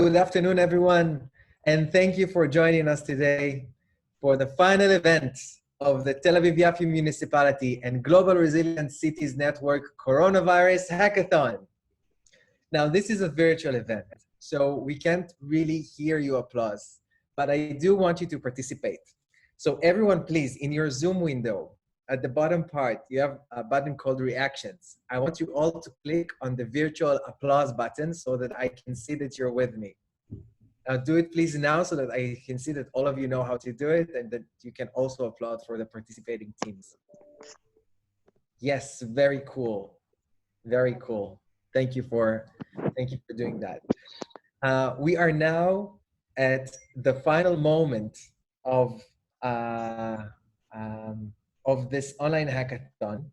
Good afternoon, everyone, and thank you for joining us today for the final event of the Tel Aviv-Yafo Municipality and Global Resilient Cities Network Coronavirus Hackathon. Now, this is a virtual event, so we can't really hear you applause, but I do want you to participate. So everyone, please, in your Zoom window, at the bottom part, you have a button called Reactions. I want you all to click on the virtual applause button so that I can see that you're with me. Now do it please now so that I can see that all of you know how to do it and that you can also applaud for the participating teams. Yes, very cool. Very cool. Thank you for doing that. We are now at the final moment of this online hackathon,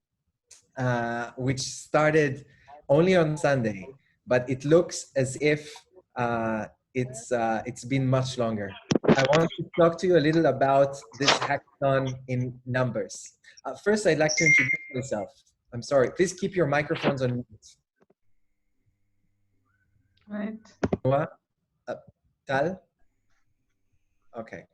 which started only on Sunday, but it looks as if it's been much longer. I want to talk to you a little about this hackathon in numbers. First, I'd like to introduce myself. I'm sorry, please keep your microphones on mute. Right. Tal? Okay.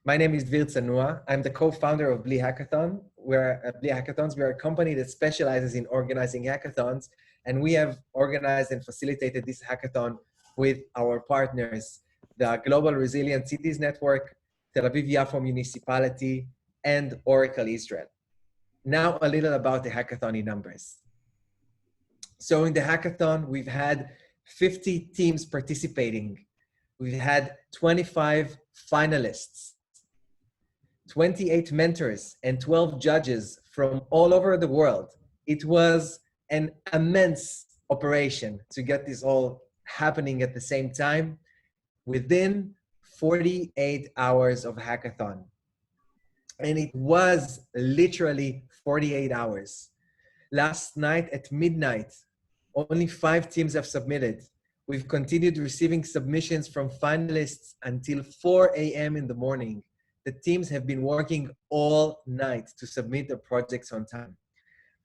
My name is Dvir Tsanua. I'm the co-founder of BLEE Hackathon. BLEE Hackathons. We are a company that specializes in organizing hackathons, and we have organized and facilitated this hackathon with our partners, the Global Resilient Cities Network, Tel Aviv-Yafo Municipality, and Oracle Israel. Now, a little about the hackathon in numbers. So in the hackathon, we've had 50 teams participating. We've had 25 finalists, 28 mentors, and 12 judges from all over the world. It was an immense operation to get this all happening at the same time within 48 hours of hackathon. And it was literally 48 hours. Last night at midnight, only 5 teams have submitted. We've continued receiving submissions from finalists until 4 a.m. in the morning. The teams have been working all night to submit their projects on time.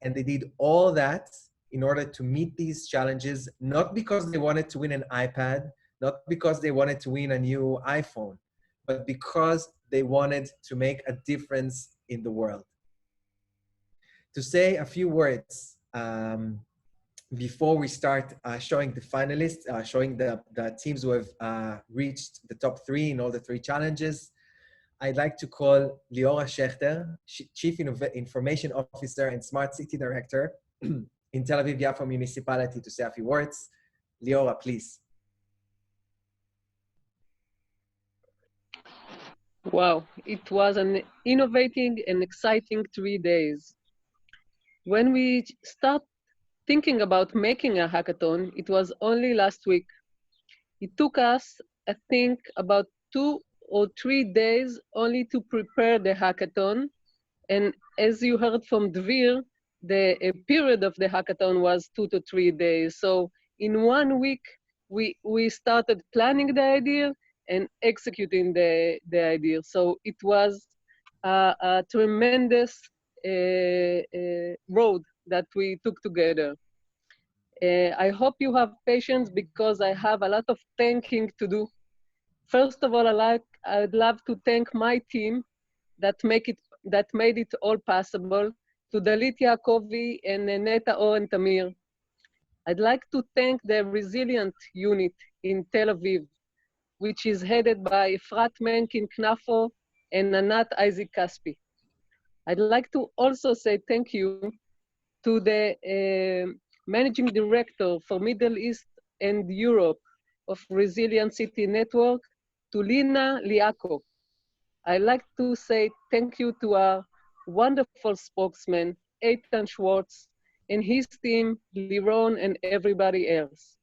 And they did all that in order to meet these challenges, not because they wanted to win an iPad, not because they wanted to win a new iPhone, but because they wanted to make a difference in the world. To say a few words before we start showing the finalists, showing the teams who have reached the top 3 in all the 3 challenges, I'd like to call Liora Shecther, Chief Information Officer and Smart City Director in Tel Aviv-Yafo Municipality, to say a few words. Liora, please. Wow, it was an innovating and exciting 3 days. When we start thinking about making a hackathon, it was only last week. It took us, I think, about 2 or 3 days only to prepare the hackathon. And as you heard from Dvir, the period of the hackathon was 2 to 3 days. So in 1 week, we started planning the idea and executing the idea. So it was a tremendous road that we took together. I hope you have patience because I have a lot of thanking to do. First of all, I'd love to thank my team that made it all possible, to Dalit Yakovi and Neta and Tamir. I'd like to thank the Resilient Unit in Tel Aviv, which is headed by Efrat Makin-Knafo and Anat Isaac Caspi. I'd like to also say thank you to the Managing Director for Middle East and Europe of Resilient City Network, to Lina, Liakou. I'd like to say thank you to our wonderful spokesman, Eitan Schwartz, and his team, Liron, and everybody else.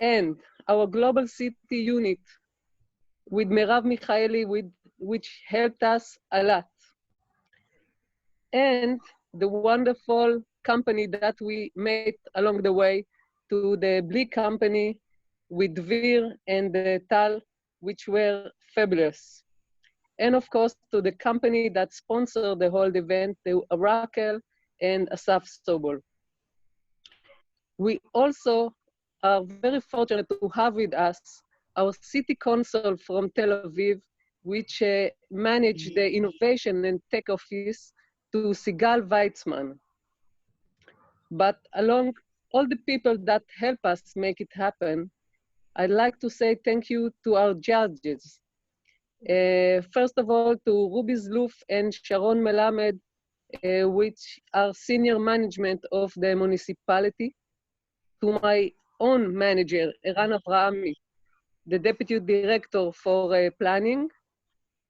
And our Global City Unit with Merav Michaeli, which helped us a lot. And the wonderful company that we met along the way, to the BLEE company with Dvir and Tal, which were fabulous. And of course, to the company that sponsored the whole event, the Oracle and Asaf Sobol. We also are very fortunate to have with us our city council from Tel Aviv, which manage the innovation and tech office, to Sigal Weitzman. But along all the people that help us make it happen, I'd like to say thank you to our judges. First of all, to Ruby Zluf and Sharon Melamed, which are senior management of the municipality, to my own manager, Eran Avrahami, the deputy director for planning,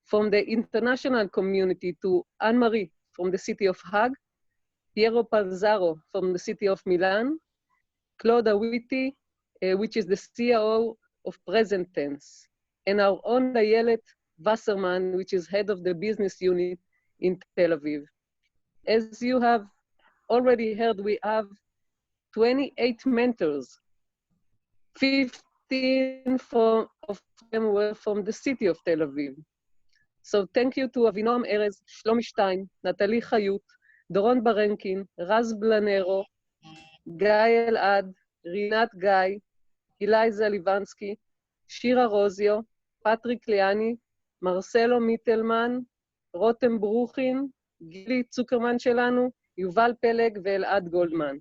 from the international community to Anne-Marie from the city of Hague, Piero Palzaro from the city of Milan, Claude Awiti, which is the COO of Present Tense, and our own Ayelet Wasserman, which is head of the business unit in Tel Aviv. As you have already heard, we have 28 mentors. 15 of them were from the city of Tel Aviv. So thank you to Avinoam Erez, Shlomi Stein, Natalie Chayut, Doron Barenkin, Raz Blanero, Guy Elad, Rinat Guy, Eliza Livansky, Shira Rozio, Patrick Liani, Marcelo Mittelman, Rotem Bruchin, Gili Zuckerman Shelanu, Yuval Peleg, ואלעד Goldman.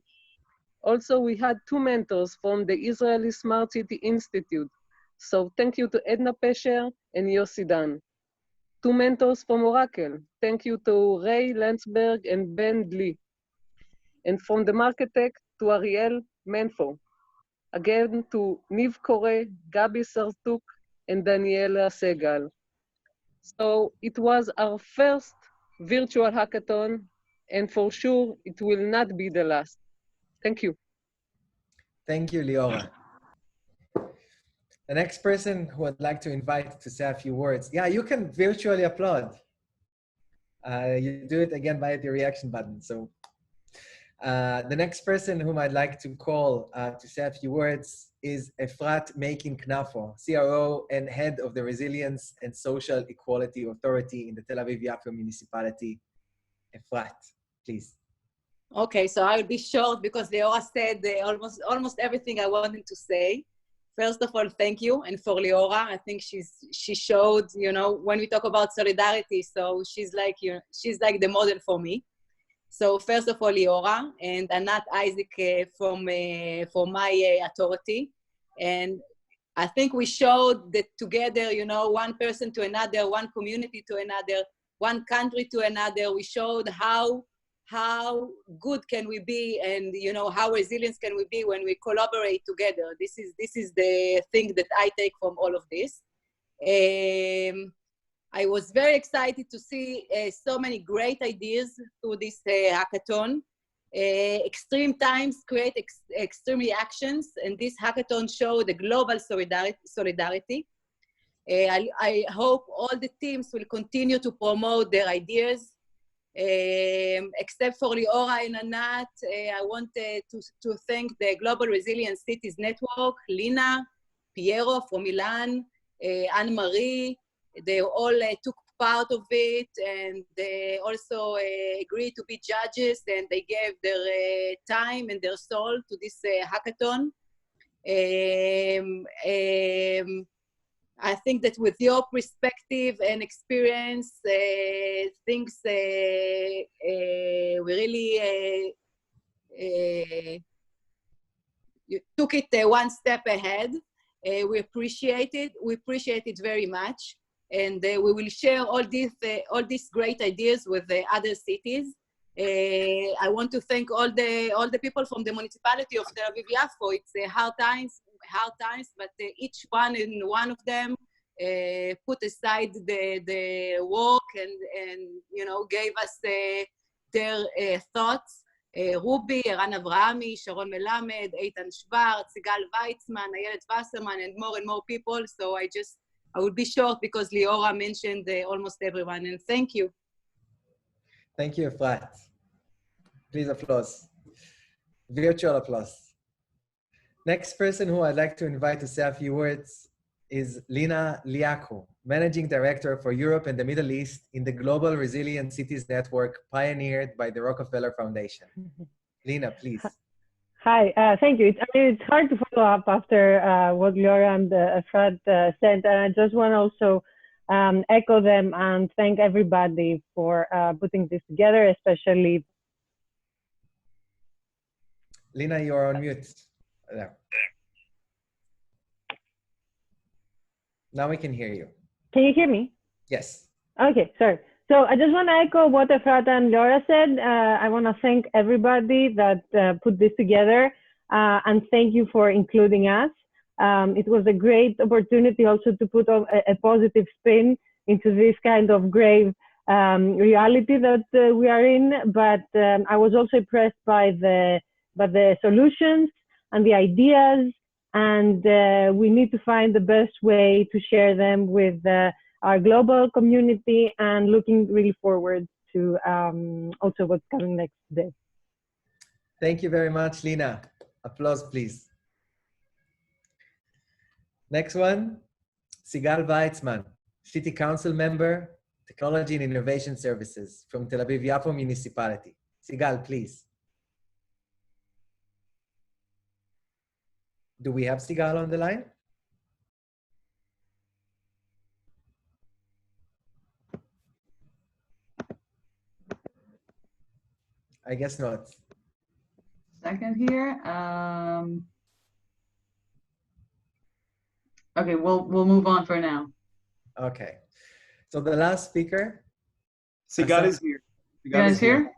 Also, we had 2 mentors from the Israeli Smart City Institute. So thank you to Edna Pesher and Yossi Dan. 2 mentors from Oracle. Thank you to Ray Landsberg and Ben BLEE. And from the Marketech to Ariel Menfo. Again to Niv Kore, Gabi Sartuk, and Daniela Segal. So it was our first virtual hackathon, and for sure it will not be the last. Thank you. Thank you, Liora. The next person who I'd like to invite to say a few words. Yeah, you can virtually applaud. You do it again via the reaction button. So the next person whom I'd like to call to say a few words is Efrat Makin-Knafo, CRO and head of the Resilience and Social Equality Authority in the Tel Aviv-Yafo municipality. Efrat, please. Okay, so I'll be short because Liora said almost everything I wanted to say. First of all, thank you, and for Liora, I think she showed, you know, when we talk about solidarity, so she's like the model for me. So first of all, Liora and Anat Isaac from my authority, and I think we showed that together, you know, one person to another, one community to another, one country to another. We showed how good can we be, and you know, how resilient can we be when we collaborate together. This is the thing that I take from all of this. I was very excited to see so many great ideas through this hackathon. Extreme times create extreme reactions, and this hackathon showed the global solidarity. I hope all the teams will continue to promote their ideas. Except for Liora and Anat, I want to thank the Global Resilient Cities Network, Lina, Piero from Milan, Anne-Marie. They all took part of it, and they also agreed to be judges, and they gave their time and their soul to this hackathon. I think that with your perspective and experience, things we really you took it one step ahead. We appreciate it. We appreciate it very much, and we will share all these great ideas with the other cities. I want to thank all the people from the municipality of Tel Aviv-Yafo. It's hard times, but each one of them put aside the work and you know, gave us their thoughts. Ruby, Eran Avrahami, Sharon Melamed, Eitan Schwartz, Sigal Weitzman, Ayelet Wasserman, and more people. So I will be short because Liora mentioned almost everyone, and thank you. Thank you, Efrat. Please applause. Virtual applause. Next person who I'd like to invite to say a few words is Lina Liakou, Managing Director for Europe and the Middle East in the Global Resilient Cities Network pioneered by the Rockefeller Foundation. Lina, please. Hi, thank you. It's hard to follow up after what Liora and Efrat said, and I just want to also echo them and thank everybody for putting this together, especially. Lina, you're on mute. There. Now we can hear you. Can you hear me? Yes. Okay, sorry. So I just want to echo what Efrat and Liora said. I want to thank everybody that put this together and thank you for including us. It was a great opportunity also to put a positive spin into this kind of grave reality that we are in. But I was also impressed by the solutions and the ideas, and we need to find the best way to share them with our global community, and looking really forward to also what's coming next day. Thank you very much, Lina. Applause, please. Next one, Sigal Weitzman, City Council Member, Technology and Innovation Services from Tel Aviv-Yafo Municipality. Sigal, please. Do we have Sigal on the line? I guess not. Second here. Okay, we'll move on for now. Okay. So the last speaker. Sigal is here. Sigal is here?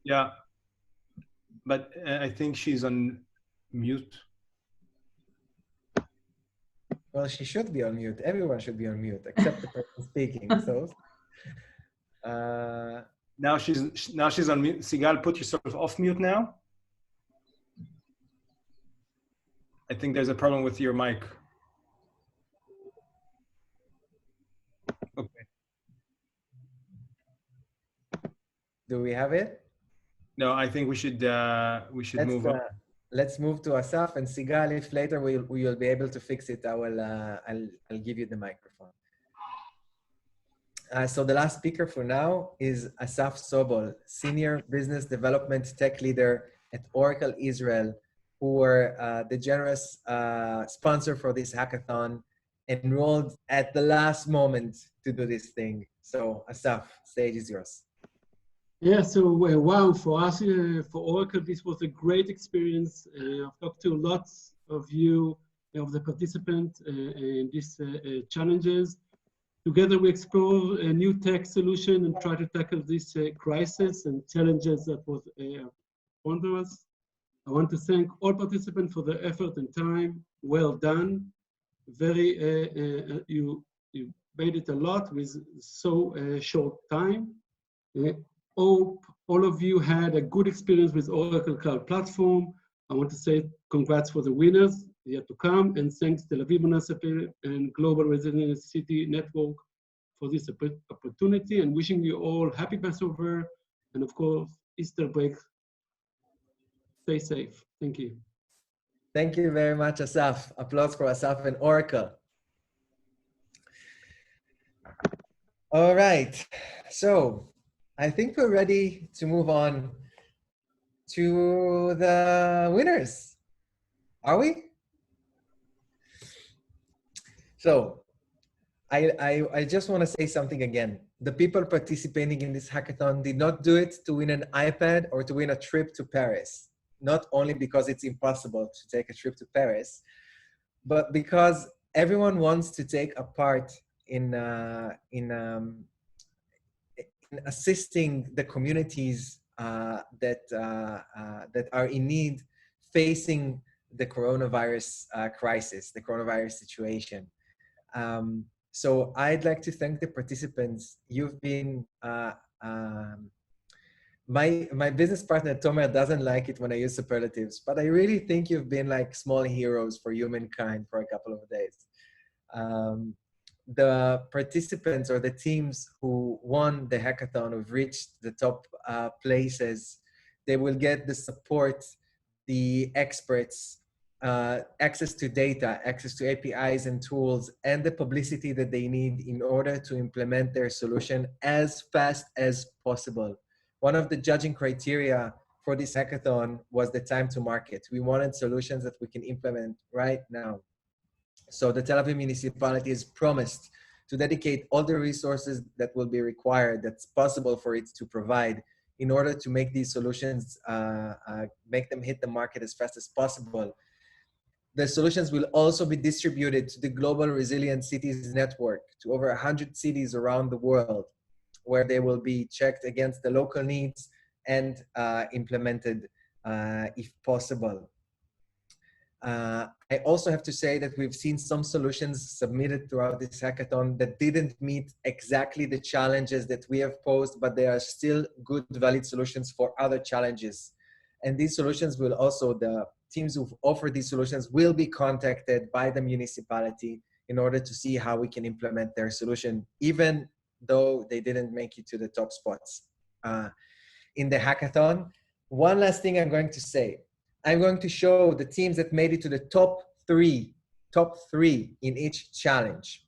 Yeah. But I think she's on mute. Well, she should be on mute. Everyone should be on mute, except the person speaking. So, now she's on mute. Sigal, put yourself off mute now. I think there's a problem with your mic. Okay. Do we have it? No, I think we should move on. Let's move to Asaf and Sigal. If later we'll be able to fix it, I'll give you the microphone. So the last speaker for now is Asaf Sobol, Senior Business Development Tech Leader at Oracle Israel, who were the generous sponsor for this hackathon, enrolled at the last moment to do this thing. So Asaf, stage is yours. Yeah, so wow, for us, for Oracle, this was a great experience. I've talked to lots of you, of the participants in these challenges. Together we explore a new tech solution and try to tackle this crisis and challenges that was under us. I want to thank all participants for their effort and time. Well done. You made it a lot with so short time. Hope all of you had a good experience with Oracle Cloud Platform. I want to say congrats for the winners yet to come, and thanks to Tel Aviv Municipal and Global Resident City Network for this opportunity, and wishing you all happy Passover and of course Easter break. Stay safe. Thank you. Thank you very much, Asaf. Applause for Asaf and Oracle. All right, so I think we're ready to move on to the winners. Are we? So I just want to say something again. The people participating in this hackathon did not do it to win an iPad or to win a trip to Paris. Not only because it's impossible to take a trip to Paris, but because everyone wants to take a part in assisting the communities that are in need, facing the coronavirus crisis, the coronavirus situation. So I'd like to thank the participants. You've been, my business partner, Tomer, doesn't like it when I use superlatives, but I really think you've been like small heroes for humankind for a couple of days. The participants or the teams who won the hackathon, who've reached the top places, they will get the support, the experts, access to data, access to APIs and tools, and the publicity that they need in order to implement their solution as fast as possible. One of the judging criteria for this hackathon was the time to market. We wanted solutions that we can implement right now. So the Tel Aviv municipality has promised to dedicate all the resources that will be required, that's possible for it to provide, in order to make these solutions, make them hit the market as fast as possible. The solutions will also be distributed to the Global Resilient Cities Network, to over 100 cities around the world, where they will be checked against the local needs and implemented if possible. I also have to say that we've seen some solutions submitted throughout this hackathon that didn't meet exactly the challenges that we have posed, but they are still good, valid solutions for other challenges. And these solutions will also, the teams who've offered these solutions will be contacted by the municipality in order to see how we can implement their solution, even though they didn't make it to the top spots in the hackathon. One last thing I'm going to say. I'm going to show the teams that made it to the top three in each challenge.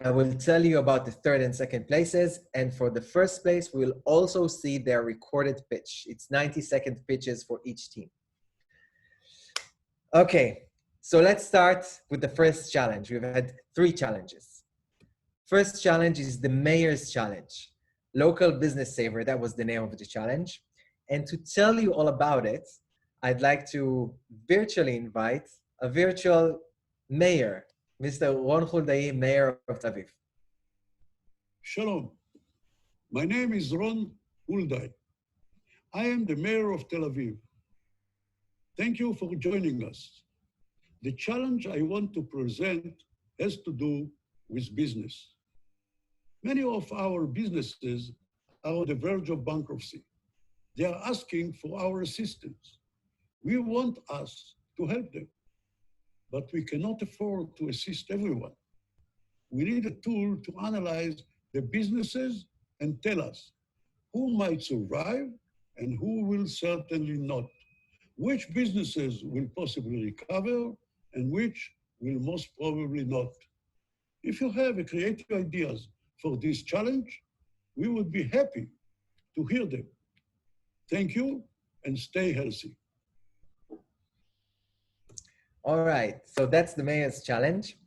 I will tell you about the third and second places. And for the first place, we'll also see their recorded pitch. It's 90-second pitches for each team. Okay, so let's start with the first challenge. We've had 3 challenges. First challenge is the Mayor's Challenge. Local Business Saver, that was the name of the challenge. And to tell you all about it, I'd like to virtually invite a virtual mayor, Mr. Ron Huldai, Mayor of Tel Aviv. Shalom. My name is Ron Huldai. I am the mayor of Tel Aviv. Thank you for joining us. The challenge I want to present has to do with business. Many of our businesses are on the verge of bankruptcy. They are asking for our assistance. We want us to help them, but we cannot afford to assist everyone. We need a tool to analyze the businesses and tell us who might survive and who will certainly not, which businesses will possibly recover and which will most probably not. If you have creative ideas for this challenge, we would be happy to hear them. Thank you and stay healthy. All right, so that's the Mayor's Challenge.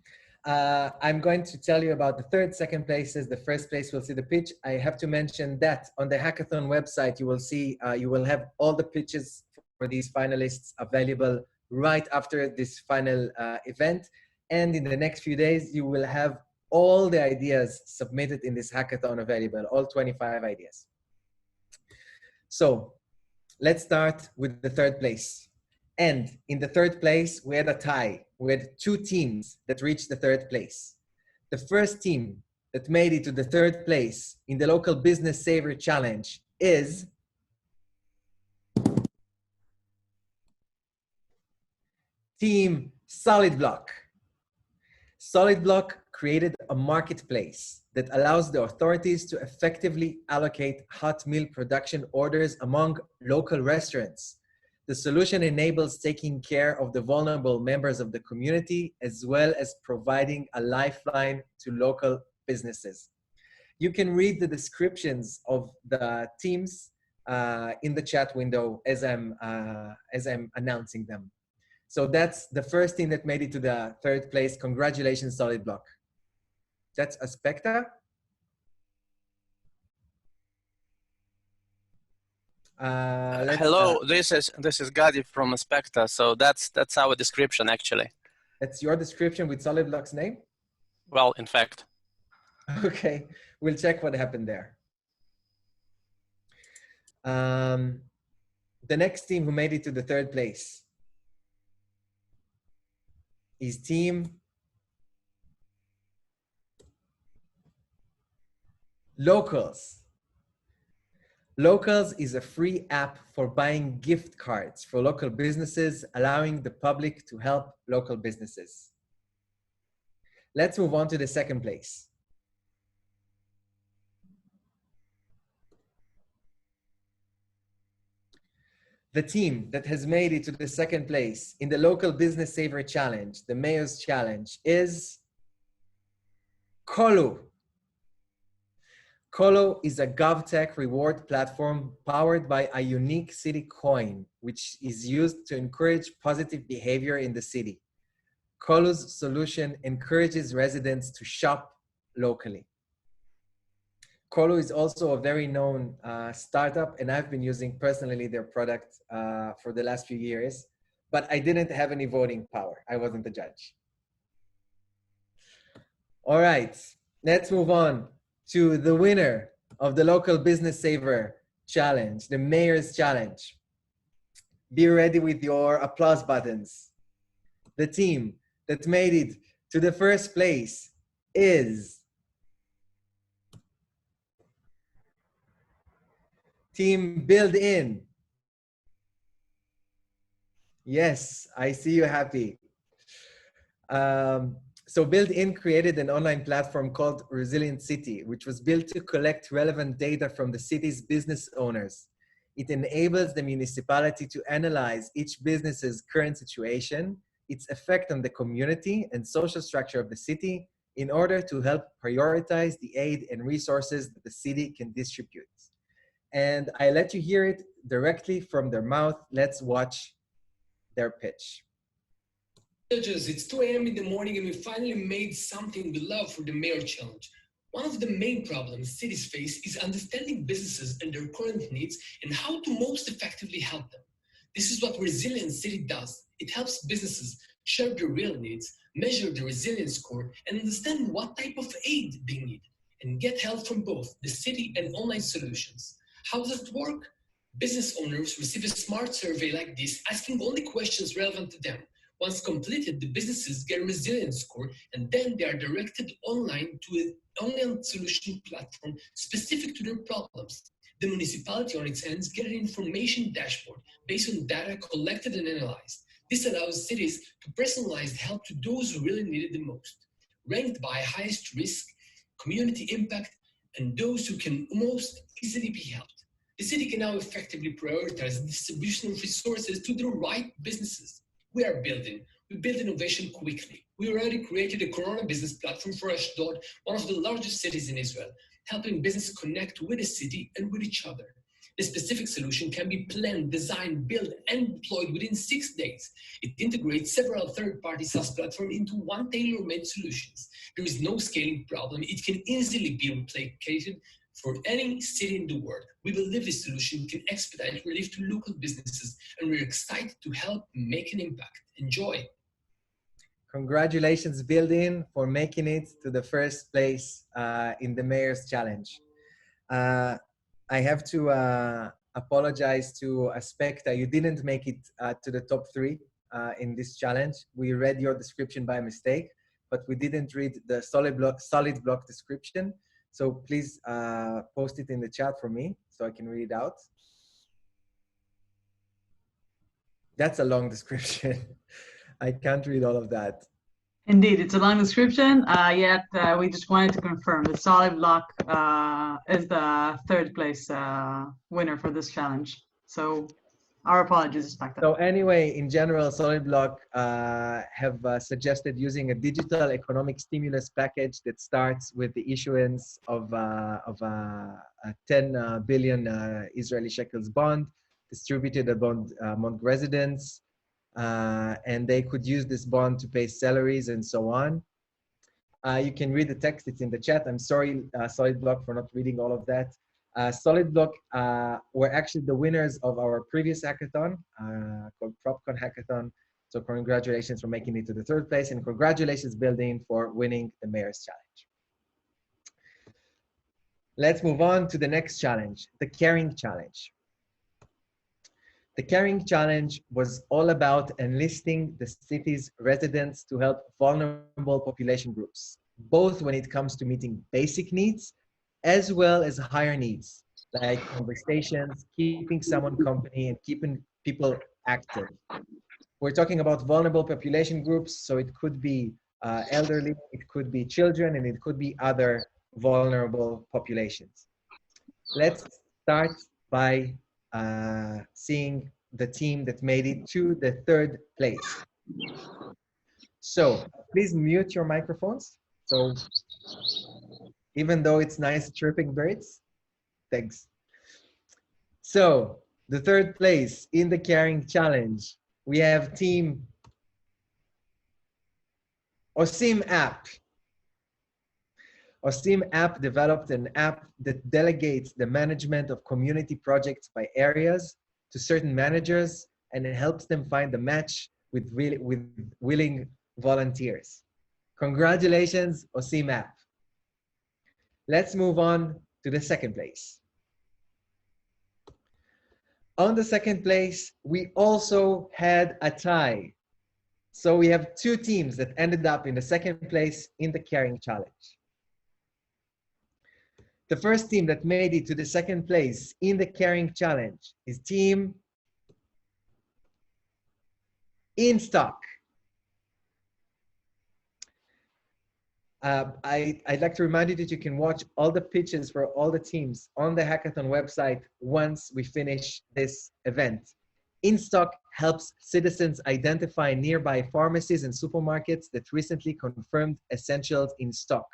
I'm going to tell you about the third, second places. The first place will see the pitch. I have to mention that on the Hackathon website, you will see, you will have all the pitches for these finalists available right after this final event. And in the next few days, you will have all the ideas submitted in this hackathon available, all 25 ideas. So let's start with the third place. And in the third place, we had a tie. We had 2 teams that reached the third place. The first team that made it to the third place in the Local Business Saver Challenge is Team SOLIDBLOCK. SOLIDBLOCK created a marketplace that allows the authorities to effectively allocate hot meal production orders among local restaurants. The solution enables taking care of the vulnerable members of the community, as well as providing a lifeline to local businesses. You can read the descriptions of the teams in the chat window as I'm announcing them. So that's the first team that made it to the third place. Congratulations, SOLIDBLOCK. That's Aspecta. Hello, this is Gadi from Aspecta. So that's our description actually. That's your description with SOLIDBLOCK's name? Well, in fact. Okay, we'll check what happened there. The next team who made it to the third place is Team Locals. Locals is a free app for buying gift cards for local businesses, allowing the public to help local businesses. Let's move on to the second place. The team that has made it to the second place in the Local Business Saver Challenge, the Mayor's Challenge, is Kolu. Colo is a GovTech reward platform powered by a unique city coin, which is used to encourage positive behavior in the city. Colo's solution encourages residents to shop locally. Colo is also a very known startup, and I've been using personally their product for the last few years, but I didn't have any voting power. I wasn't the judge. All right, let's move on to the winner of the Local Business Saver Challenge, the Mayor's Challenge. Be ready with your applause buttons. The team that made it to the first place is Team BUILDINN. Yes, I see you happy. So BUILDINN created an online platform called Resilient City, which was built to collect relevant data from the city's business owners. It enables the municipality to analyze each business's current situation, its effect on the community and social structure of the city, in order to help prioritize the aid and resources that the city can distribute. And I let you hear it directly from their mouth. Let's watch their pitch. It's 2 a.m. in the morning and we finally made something we love for the Mayor Challenge. One of the main problems cities face is understanding businesses and their current needs and how to most effectively help them. This is what Resilient City does. It helps businesses share their real needs, measure the resilience score, and understand what type of aid they need, and get help from both the city and online solutions. How does it work? Business owners receive a smart survey like this, asking only questions relevant to them. Once completed, the businesses get a resilience score, and then they are directed online to an online solution platform specific to their problems. The municipality on its end gets an information dashboard based on data collected and analyzed. This allows cities to personalize help to those who really need it the most, ranked by highest risk, community impact, and those who can most easily be helped. The city can now effectively prioritize the distribution of resources to the right businesses. We are building. We build innovation quickly. We already created a Corona business platform for Ashdod, one of the largest cities in Israel, helping businesses connect with the city and with each other. The specific solution can be planned, designed, built, and deployed within 6 days. It integrates several third-party SaaS platforms into one tailor-made solutions. There is no scaling problem. It can easily be replicated for any city in the world. We believe this solution can expedite relief to local businesses, and we're excited to help make an impact. Enjoy. Congratulations, BUILDINN, for making it to the first place in the Mayor's Challenge. I have to apologize to Aspecta. You didn't make it to the top 3 in this challenge. We read your description by mistake, but we didn't read the SOLIDBLOCK description. So please post it in the chat for me so I can read it out. That's a long description. I can't read all of that. Indeed, it's a long description, yet we just wanted to confirm that SOLIDBLOCK is the third place winner for this challenge. So our apologies, Spectre. So anyway, in general, SOLIDBLOCK have suggested using a digital economic stimulus package that starts with the issuance of a 10 billion Israeli shekels bond distributed among residents. And they could use this bond to pay salaries and so on. You can read the text, it's in the chat. I'm sorry, SOLIDBLOCK, for not reading all of that. SOLIDBLOCK were actually the winners of our previous hackathon called PropCon Hackathon. So congratulations for making it to the third place, and congratulations, BUILDINN, for winning the Mayor's Challenge. Let's move on to the next challenge, the Caring Challenge. The Caring Challenge was all about enlisting the city's residents to help vulnerable population groups, both when it comes to meeting basic needs as well as higher needs, like conversations, keeping someone company, and keeping people active. We're talking about vulnerable population groups, so it could be elderly, it could be children, and it could be other vulnerable populations. Let's start by seeing the team that made it to the third place. So please mute your microphones. So even though it's nice chirping birds? Thanks. So the third place in the carrying challenge, we have team Osim app. Osim app developed an app that delegates the management of community projects by areas to certain managers, and it helps them find a match with willing volunteers. Congratulations, Osim app. Let's move on to the second place. On the second place, we also had a tie. So we have two teams that ended up in the second place in the carrying challenge. The first team that made it to the second place in the carrying challenge is team INSTOCK. I'd like to remind you that you can watch all the pitches for all the teams on the Hackathon website once we finish this event. INSTOCK helps citizens identify nearby pharmacies and supermarkets that recently confirmed essentials in stock.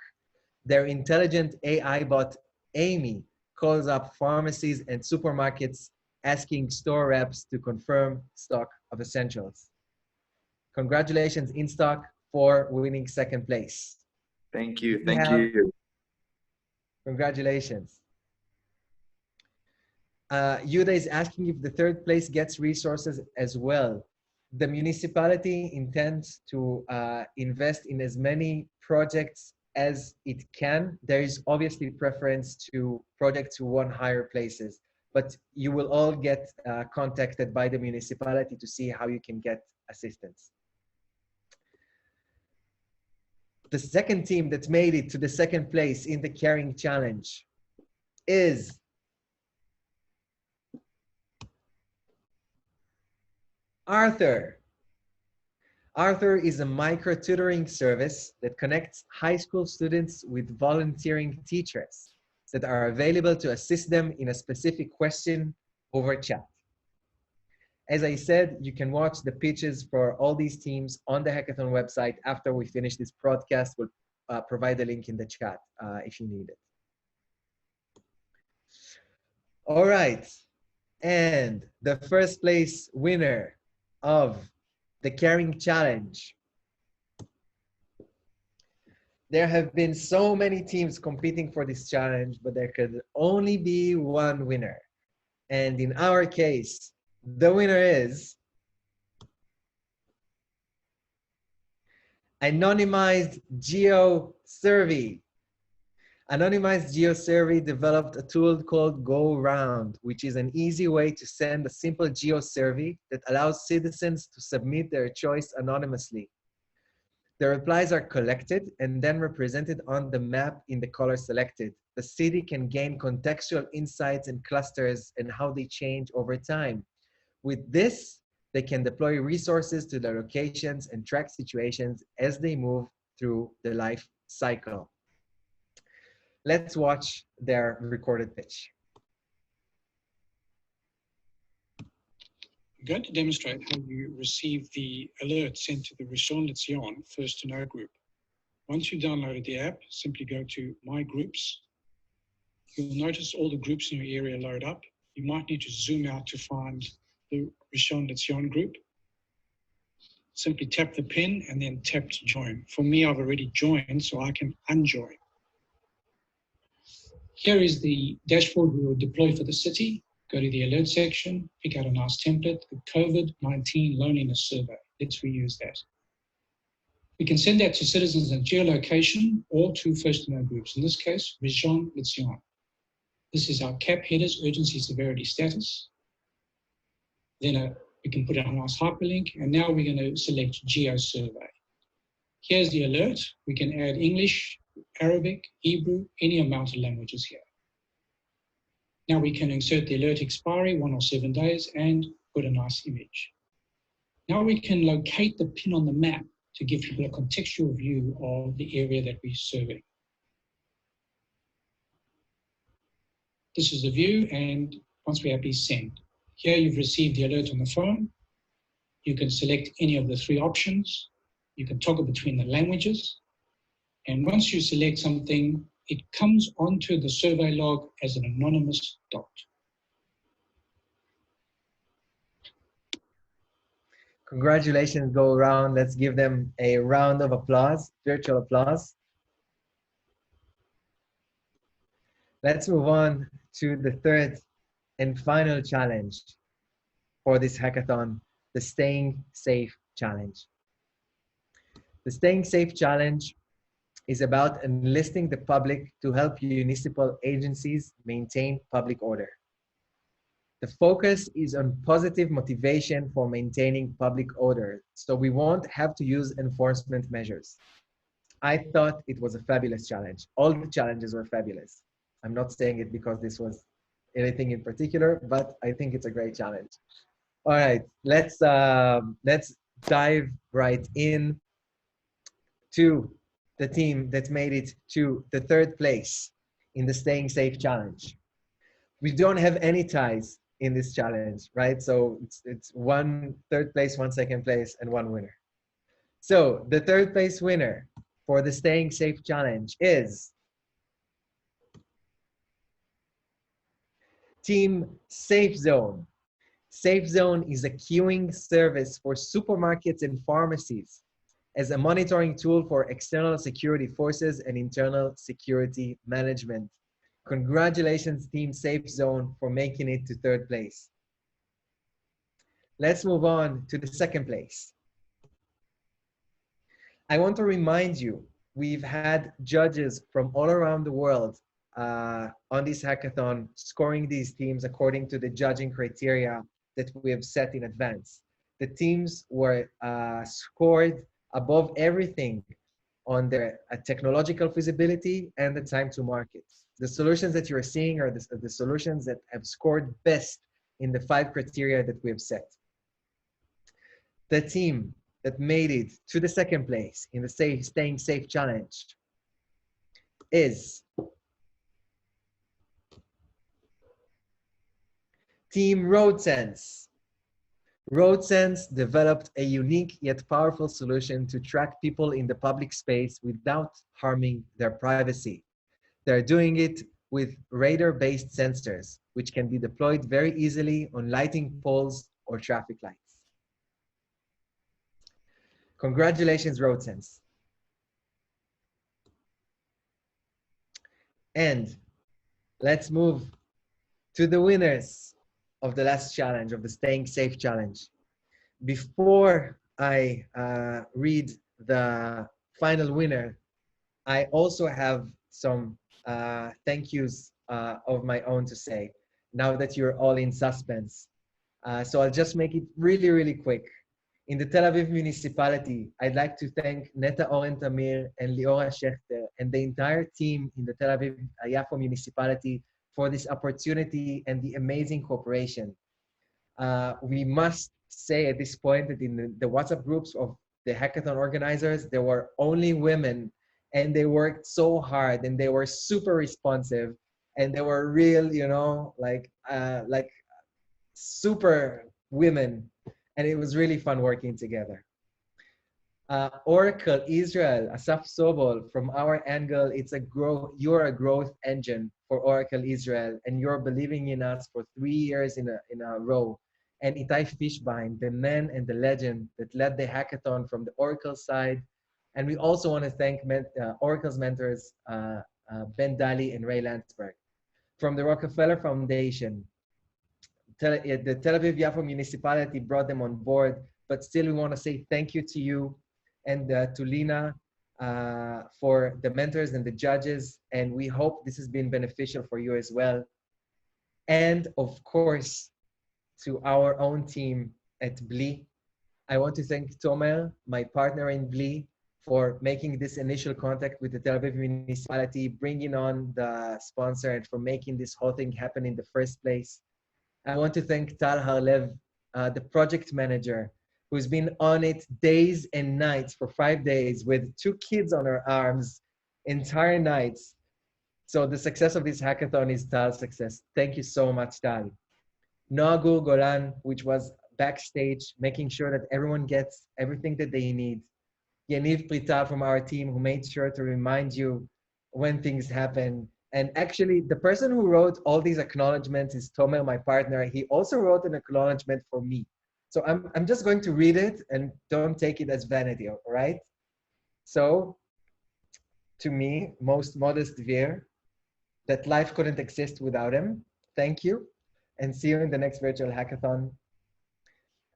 Their intelligent AI bot, Amy, calls up pharmacies and supermarkets asking store reps to confirm stock of essentials. Congratulations, INSTOCK, for winning second place. Thank you. Thank you. Congratulations. Yuda is asking if the third place gets resources as well. The municipality intends to invest in as many projects as it can. There is obviously preference to projects who won higher places, but you will all get contacted by the municipality to see how you can get assistance. The second team that made it to the second place in the carrying challenge is Arthur. Arthur is a micro-tutoring service that connects high school students with volunteering teachers that are available to assist them in a specific question over chat. As I said, you can watch the pitches for all these teams on the Hackathon website. After we finish this broadcast, we'll provide the link in the chat if you need it. All right, and the first place winner of the carrying challenge. There have been so many teams competing for this challenge, but there could only be one winner. And in our case, the winner is Anonymized Geo Survey. Anonymized Geo Survey developed a tool called Go Round, which is an easy way to send a simple geo survey that allows citizens to submit their choice anonymously. The replies are collected and then represented on the map in the color selected. The city can gain contextual insights and clusters and how they change over time. With this, they can deploy resources to their locations and track situations as they move through the life cycle. Let's watch their recorded pitch. I'm going to demonstrate how you receive the alert sent to the Rishon LeZion First to Know group. Once you've downloaded the app, simply go to My Groups. You'll notice all the groups in your area load up. You might need to zoom out to find the Rishon LeZion group. Simply tap the pin and then tap to join. For me, I've already joined, so I can unjoin. Here is the dashboard we will deploy for the city. Go to the alert section, pick out a nice template, the COVID-19 loneliness survey. Let's reuse that. We can send that to citizens in geolocation or to First to Know groups. In this case, Rishon LeZion. This is our CAP headers, urgency severity status. Then we can put a nice hyperlink, and now we're going to select Geo Survey. Here's the alert. We can add English, Arabic, Hebrew, any amount of languages here. Now we can insert the alert expiry, 1 or 7 days, and put a nice image. Now we can locate the pin on the map to give people a contextual view of the area that we're serving. This is the view, and once we're happy, send. Here you've received the alert on the phone. You can select any of the 3 options. You can toggle between the languages. And once you select something, it comes onto the survey log as an anonymous dot. Congratulations go around. Let's give them a round of applause, virtual applause. Let's move on to the third and final challenge for this hackathon, the Staying Safe Challenge. The Staying Safe Challenge is about enlisting the public to help municipal agencies maintain public order. The focus is on positive motivation for maintaining public order, so we won't have to use enforcement measures. I thought it was a fabulous challenge. All the challenges were fabulous. I'm not saying it because this was anything in particular, but I think it's a great challenge. All right, let's dive right in to the team that made it to the third place in the Staying Safe Challenge. We don't have any ties in this challenge, right? So it's one third place, one second place, and one winner. So the third place winner for the Staying Safe Challenge is Team Safe Zone. Safe Zone is a queuing service for supermarkets and pharmacies as a monitoring tool for external security forces and internal security management. Congratulations, Team Safe Zone, for making it to third place. Let's move on to the second place. I want to remind you, we've had judges from all around the world on this hackathon, scoring these teams according to the judging criteria that we have set in advance. The teams were scored above everything on their technological feasibility and the time to market. The solutions that you're seeing are the solutions that have scored best in the 5 criteria that we have set. The team that made it to the second place in the Staying Safe Challenge is Team ROADSENSE. ROADSENSE developed a unique yet powerful solution to track people in the public space without harming their privacy. They're doing it with radar-based sensors, which can be deployed very easily on lighting poles or traffic lights. Congratulations, ROADSENSE. And let's move to the winners of the last challenge, of the Staying Safe Challenge. Before I read the final winner, I also have some thank yous of my own to say, now that you're all in suspense. So I'll just make it really, really quick. In the Tel Aviv municipality, I'd like to thank Neta Oren Tamir and Liora Shecther and the entire team in the Tel Aviv-Yafo municipality for this opportunity and the amazing cooperation. We must say at this point that in the WhatsApp groups of the hackathon organizers, there were only women, and they worked so hard and they were super responsive and they were real, you know, like super women. And it was really fun working together. Oracle Israel, Asaf Sobol, from our angle, you're a growth engine for Oracle Israel, and you're believing in us for 3 years in a row. And Itai Fishbein, the man and the legend that led the hackathon from the Oracle side. And we also want to thank Oracle's mentors, Ben Daly and Ray Landsberg. From the Rockefeller Foundation, the Tel Aviv-Yafo municipality brought them on board, but still we want to say thank you to you and to Lina for the mentors and the judges, and we hope this has been beneficial for you as well. And of course, to our own team at BLEE, I want to thank Tomer, my partner in BLEE, for making this initial contact with the Tel Aviv municipality, bringing on the sponsor, and for making this whole thing happen in the first place. I want to thank Tal Harlev, the project manager, who's been on it days and nights for 5 days with 2 kids on her arms, entire nights. So the success of this hackathon is Tal's success. Thank you so much, Tal. Noagur Golan, which was backstage, making sure that everyone gets everything that they need. Yaniv Prital from our team, who made sure to remind you when things happen. And actually, the person who wrote all these acknowledgements is Tomer, my partner. He also wrote an acknowledgement for me. So I'm just going to read it, and don't take it as vanity, all right? So, to me, most modest Dvir, that life couldn't exist without him. Thank you, and see you in the next virtual hackathon.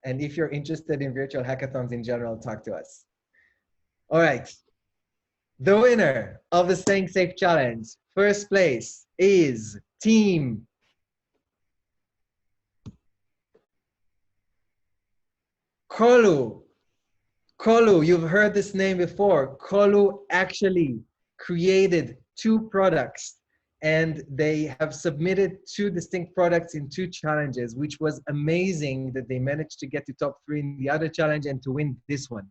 And if you're interested in virtual hackathons in general, talk to us. All right. The winner of the Staying Safe Challenge, first place, is Team Kolu. Kolu, you've heard this name before. Kolu actually created 2 products, and they have submitted 2 distinct products in 2 challenges, which was amazing that they managed to get to top 3 in the other challenge and to win this one.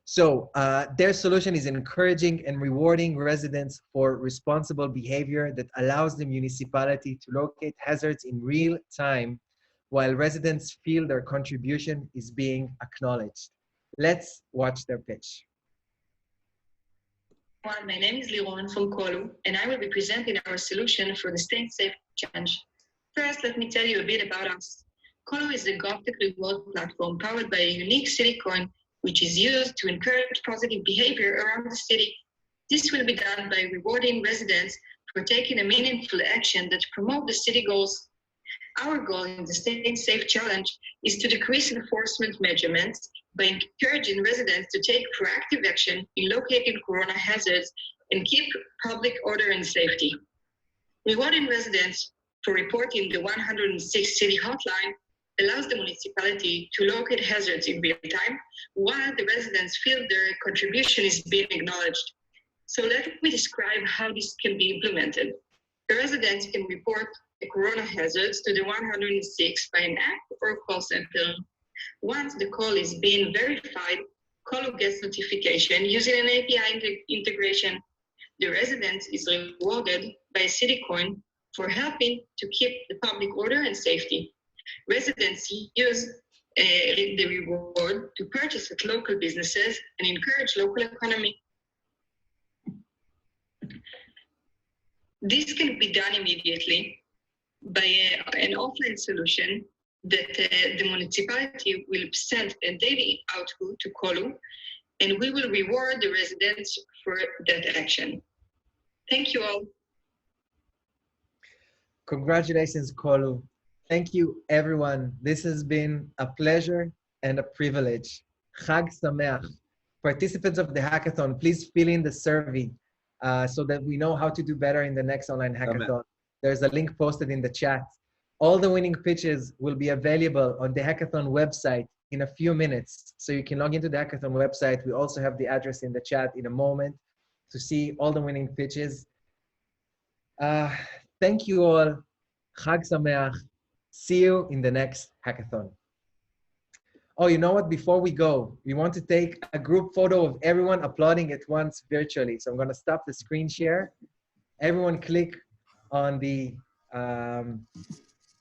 So their solution is encouraging and rewarding residents for responsible behavior that allows the municipality to locate hazards in real time while residents feel their contribution is being acknowledged. Let's watch their pitch. My name is Liora from Kolu, and I will be presenting our solution for the Staying Safe Challenge. First, let me tell you a bit about us. Kolu is a GovTech reward platform powered by a unique city coin, which is used to encourage positive behavior around the city. This will be done by rewarding residents for taking a meaningful action that promote the city goals. Our goal in the Staying Safe Challenge is to decrease enforcement measurements by encouraging residents to take proactive action in locating corona hazards and keep public order and safety. Rewarding residents for reporting the 106 city hotline allows the municipality to locate hazards in real time while the residents feel their contribution is being acknowledged. So let me describe how this can be implemented. The residents can report the corona hazards to the 106 by an app or call center. Once the call is being verified, Kolu gets notification using an API integration. The resident is rewarded by a city coin for helping to keep the public order and safety. Residents use the reward to purchase at local businesses and encourage local economy. This can be done immediately by an offline solution that the municipality will send a daily output to Kolu, and we will reward the residents for that action. Thank you all. Congratulations, Kolu. Thank you, everyone. This has been a pleasure and a privilege. Chag Sameach. Participants of the hackathon, please fill in the survey so that we know how to do better in the next online hackathon. There's a link posted in the chat. All the winning pitches will be available on the hackathon website in a few minutes. So you can log into the hackathon website. We also have the address in the chat in a moment to see all the winning pitches. Thank you all. Chag Sameach. See you in the next hackathon. Oh, you know what? Before we go, we want to take a group photo of everyone applauding at once virtually. So I'm going to stop the screen share. Everyone click on the